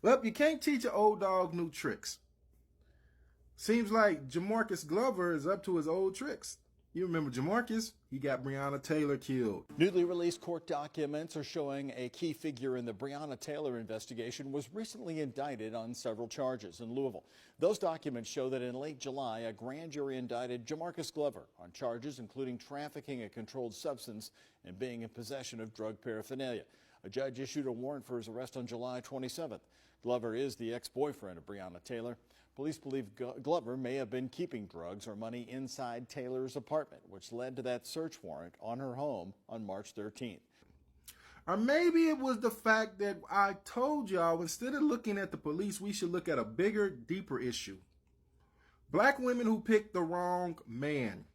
Well, you can't teach an old dog new tricks. Seems like Jamarcus Glover is up to his old tricks. You remember Jamarcus? He got Breonna Taylor killed. Newly released court documents are showing a key figure in the Breonna Taylor investigation was recently indicted on several charges in Louisville. Those documents show that in late July, a grand jury indicted Jamarcus Glover on charges including trafficking a controlled substance and being in possession of drug paraphernalia. A judge issued a warrant for his arrest on July 27th. Glover is the ex-boyfriend of Breonna Taylor. Police believe Glover may have been keeping drugs or money inside Taylor's apartment, which led to that search warrant on her home on March 13th. Or maybe it was the fact that I told y'all instead of looking at the police, we should look at a bigger, deeper issue. Black women who picked the wrong man.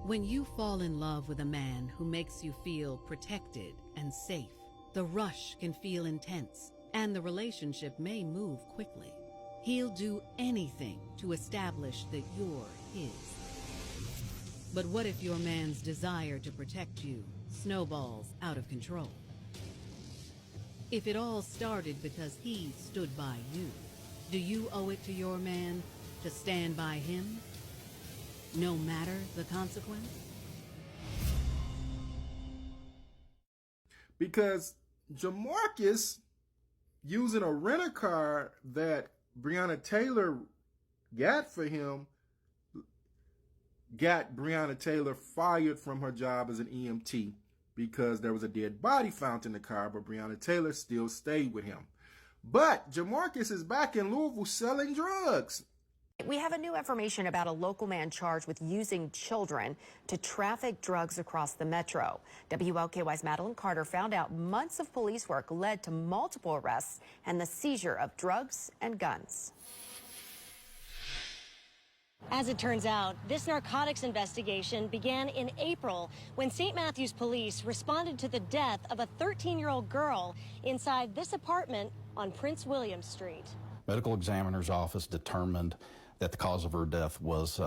When you fall in love with a man who makes you feel protected and safe, the rush can feel intense, and the relationship may move quickly. He'll do anything to establish that you're his. But what if your man's desire to protect you snowballs out of control? If it all started because he stood by you, do you owe it to your man to stand by him, no matter the consequence? Because Jamarcus, using a rent-a-car that Breonna Taylor got for him, got Breonna Taylor fired from her job as an EMT because there was a dead body found in the car, but Breonna Taylor still stayed with him. But Jamarcus is back in Louisville selling drugs. We have a new information about a local man charged with using children to traffic drugs across the metro. WLKY's Madeline Carter found out months of police work led to multiple arrests and the seizure of drugs and guns. As it turns out, this narcotics investigation began in April when St. Matthews police responded to the death of a 13-year-old girl inside this apartment on Prince William Street. Medical examiner's office determined that the cause of her death was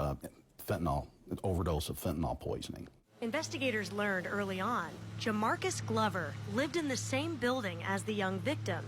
fentanyl, an overdose of fentanyl poisoning. Investigators learned early on Jamarcus Glover lived in the same building as the young victim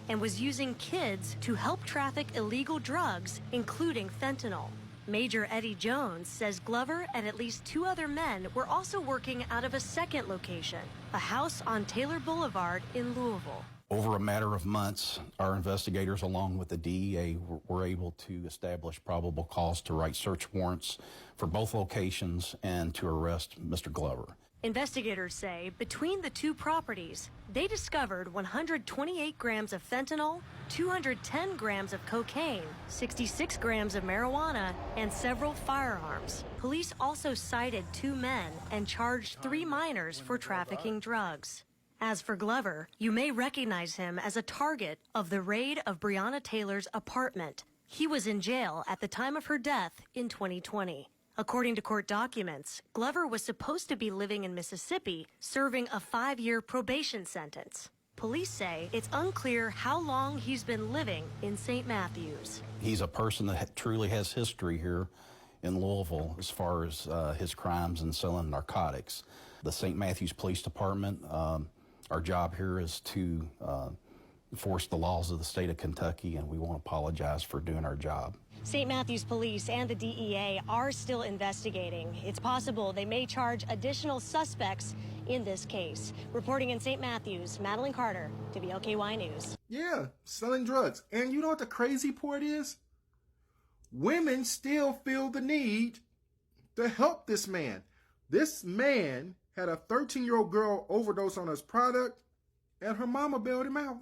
and was using kids to help traffic illegal drugs, including fentanyl. Major Eddie Jones says Glover and at least 2 other men were also working out of a second location, a house on Taylor Boulevard in Louisville. Over a matter of months, our investigators, along with the DEA, were able to establish probable cause to write search warrants for both locations and to arrest Mr. Glover. Investigators say between the 2 properties, they discovered 128 grams of fentanyl, 210 grams of cocaine, 66 grams of marijuana, and several firearms. Police also cited 2 men and charged 3 minors for trafficking drugs. As for Glover, you may recognize him as a target of the raid of Breonna Taylor's apartment. He was in jail at the time of her death in 2020. According to court documents, Glover was supposed to be living in Mississippi, serving a 5-year probation sentence. Police say it's unclear how long he's been living in St. Matthews. He's a person that truly has history here in Louisville as far as his crimes and selling narcotics. The St. Matthews Police Department, our job here is to enforce the laws of the state of Kentucky, and we won't apologize for doing our job. St. Matthews Police and the DEA are still investigating. It's possible they may charge additional suspects in this case. Reporting in St. Matthews, Madeline Carter, WLKY News. Yeah, selling drugs. And you know what the crazy part is? Women still feel the need to help this man. This man had a 13-year-old girl overdose on his product, and her mama bailed him out.